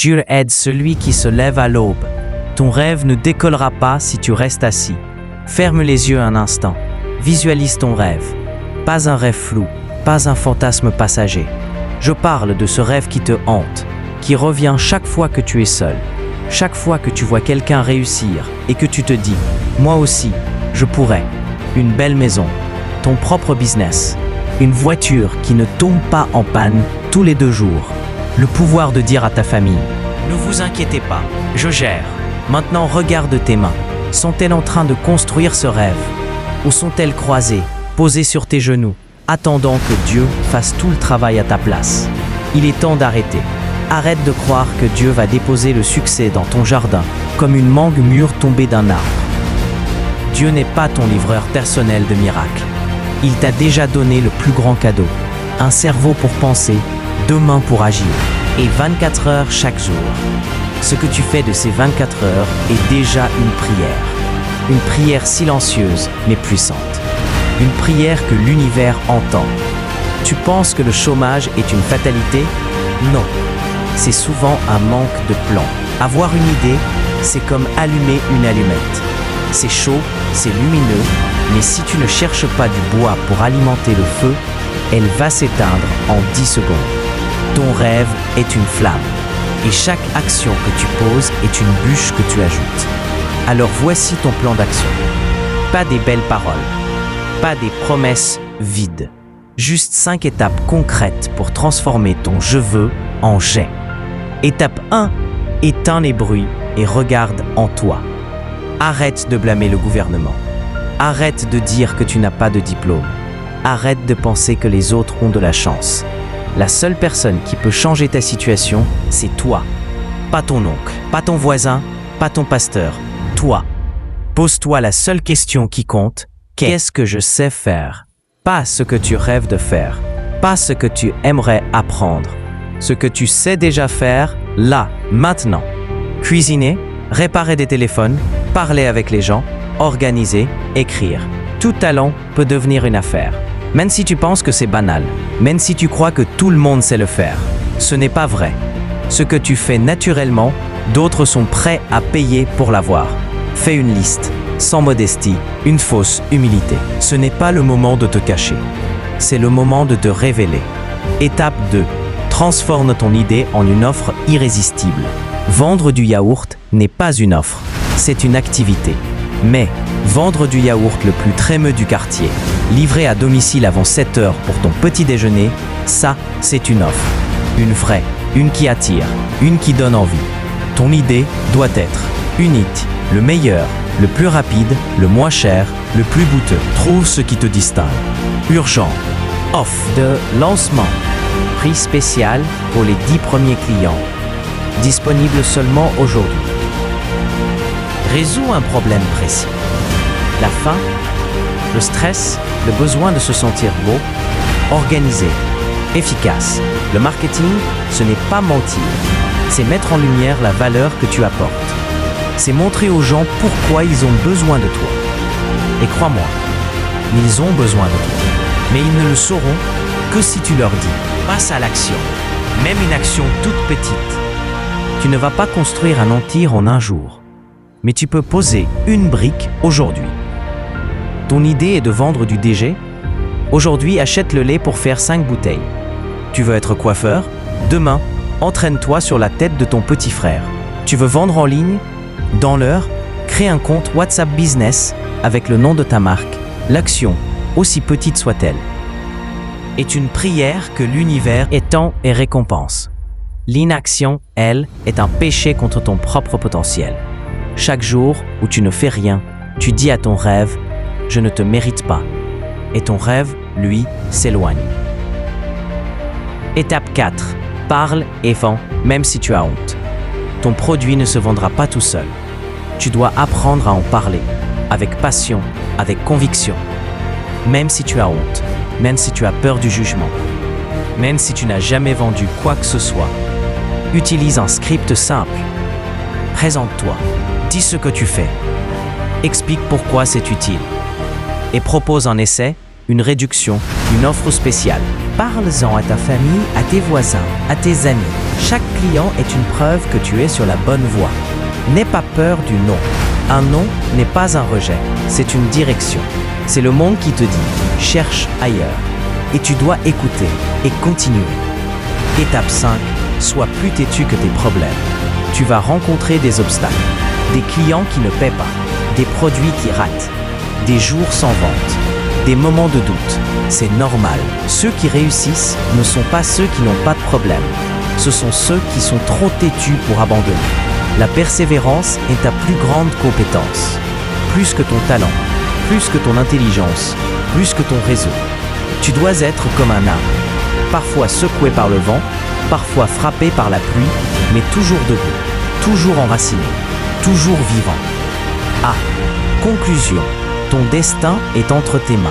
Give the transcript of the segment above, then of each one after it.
Dieu aide celui qui se lève à l'aube. Ton rêve ne décollera pas si tu restes assis. Ferme les yeux un instant. Visualise ton rêve. Pas un rêve flou, pas un fantasme passager. Je parle de ce rêve qui te hante, qui revient chaque fois que tu es seul. Chaque fois que tu vois quelqu'un réussir et que tu te dis « Moi aussi, je pourrais ». Une belle maison, ton propre business, une voiture qui ne tombe pas en panne tous les 2 jours. Le pouvoir de dire à ta famille « Ne vous inquiétez pas, je gère ». Maintenant regarde tes mains. Sont-elles en train de construire ce rêve? Ou sont-elles croisées, posées sur tes genoux, attendant que Dieu fasse tout le travail à ta place? Il est temps d'arrêter. Arrête de croire que Dieu va déposer le succès dans ton jardin, comme une mangue mûre tombée d'un arbre. Dieu n'est pas ton livreur personnel de miracles. Il t'a déjà donné le plus grand cadeau, un cerveau pour penser, 2 mains pour agir, et 24 heures chaque jour. Ce que tu fais de ces 24 heures est déjà une prière. Une prière silencieuse mais puissante. Une prière que l'univers entend. Tu penses que le chômage est une fatalité? Non. C'est souvent un manque de plan. Avoir une idée, c'est comme allumer une allumette. C'est chaud, c'est lumineux, mais si tu ne cherches pas du bois pour alimenter le feu, elle va s'éteindre en 10 secondes. Ton rêve est une flamme, et chaque action que tu poses est une bûche que tu ajoutes. Alors voici ton plan d'action. Pas des belles paroles, pas des promesses vides. Juste 5 étapes concrètes pour transformer ton « je veux » en « j'ai ». Étape 1. Éteins les bruits et regarde en toi. Arrête de blâmer le gouvernement. Arrête de dire que tu n'as pas de diplôme. Arrête de penser que les autres ont de la chance. La seule personne qui peut changer ta situation, c'est toi. Pas ton oncle, pas ton voisin, pas ton pasteur. Toi. Pose-toi la seule question qui compte. Qu'est-ce que je sais faire? Pas ce que tu rêves de faire. Pas ce que tu aimerais apprendre. Ce que tu sais déjà faire, là, maintenant. Cuisiner, réparer des téléphones, parler avec les gens, organiser, écrire. Tout talent peut devenir une affaire. Même si tu penses que c'est banal, même si tu crois que tout le monde sait le faire, ce n'est pas vrai. Ce que tu fais naturellement, d'autres sont prêts à payer pour l'avoir. Fais une liste, sans modestie, une fausse humilité. Ce n'est pas le moment de te cacher. C'est le moment de te révéler. Étape 2. Transforme ton idée en une offre irrésistible. Vendre du yaourt n'est pas une offre, c'est une activité. Mais vendre du yaourt le plus crémeux du quartier, livré à domicile avant 7 heures pour ton petit déjeuner, ça, c'est une offre. Une vraie, une qui attire, une qui donne envie. Ton idée doit être unique, le meilleur, le plus rapide, le moins cher, le plus goûteux. Trouve ce qui te distingue. Urgent. Offre de lancement. Prix spécial pour les 10 premiers clients. Disponible seulement aujourd'hui. Résous un problème précis. La faim, le stress, le besoin de se sentir beau, organisé, efficace. Le marketing, ce n'est pas mentir, c'est mettre en lumière la valeur que tu apportes. C'est montrer aux gens pourquoi ils ont besoin de toi. Et crois-moi, ils ont besoin de toi. Mais ils ne le sauront que si tu leur dis. Passe à l'action, même une action toute petite. Tu ne vas pas construire un empire en un jour, mais tu peux poser une brique aujourd'hui. Ton idée est de vendre du DG? Aujourd'hui, achète le lait pour faire 5 bouteilles. Tu veux être coiffeur? Demain, entraîne-toi sur la tête de ton petit frère. Tu veux vendre en ligne? Dans l'heure, crée un compte WhatsApp Business avec le nom de ta marque. L'action, aussi petite soit-elle, est une prière que l'univers étend et récompense. L'inaction, elle, est un péché contre ton propre potentiel. Chaque jour où tu ne fais rien, tu dis à ton rêve « Je ne te mérite pas ». Et ton rêve, lui, s'éloigne. Étape 4. Parle et vends, même si tu as honte. Ton produit ne se vendra pas tout seul. Tu dois apprendre à en parler, avec passion, avec conviction. Même si tu as honte, même si tu as peur du jugement, même si tu n'as jamais vendu quoi que ce soit, utilise un script simple. Présente-toi, dis ce que tu fais, explique pourquoi c'est utile et propose un essai, une réduction, une offre spéciale. Parle-en à ta famille, à tes voisins, à tes amis. Chaque client est une preuve que tu es sur la bonne voie. N'aie pas peur du non. Un non n'est pas un rejet, c'est une direction. C'est le monde qui te dit « cherche ailleurs ». Et tu dois écouter et continuer. Étape 5. Sois plus têtu que tes problèmes. Tu vas rencontrer des obstacles, des clients qui ne paient pas, des produits qui ratent, des jours sans vente, des moments de doute. C'est normal. Ceux qui réussissent ne sont pas ceux qui n'ont pas de problème. Ce sont ceux qui sont trop têtus pour abandonner. La persévérance est ta plus grande compétence. Plus que ton talent, plus que ton intelligence, plus que ton réseau. Tu dois être comme un arbre, parfois secoué par le vent, parfois frappé par la pluie, mais toujours debout, toujours enraciné, toujours vivant. Ah, conclusion, ton destin est entre tes mains.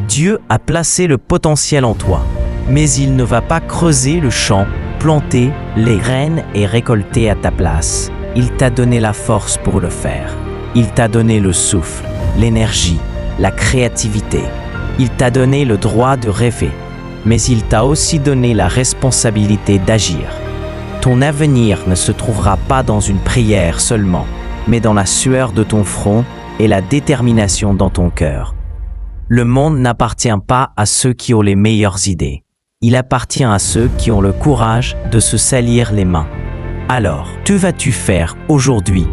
Dieu a placé le potentiel en toi, mais il ne va pas creuser le champ, planter les graines et récolter à ta place. Il t'a donné la force pour le faire. Il t'a donné le souffle, l'énergie, la créativité. Il t'a donné le droit de rêver, mais il t'a aussi donné la responsabilité d'agir. Ton avenir ne se trouvera pas dans une prière seulement, mais dans la sueur de ton front et la détermination dans ton cœur. Le monde n'appartient pas à ceux qui ont les meilleures idées. Il appartient à ceux qui ont le courage de se salir les mains. Alors, que vas-tu faire aujourd'hui?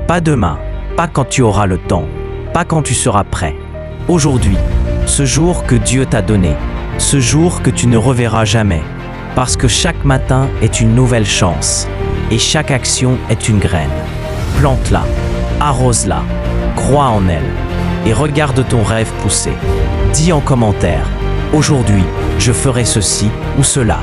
Pas demain, pas quand tu auras le temps, pas quand tu seras prêt. Aujourd'hui, ce jour que Dieu t'a donné, ce jour que tu ne reverras jamais, parce que chaque matin est une nouvelle chance, et chaque action est une graine. Plante-la, arrose-la, crois en elle, et regarde ton rêve pousser. Dis en commentaire, aujourd'hui, je ferai ceci ou cela.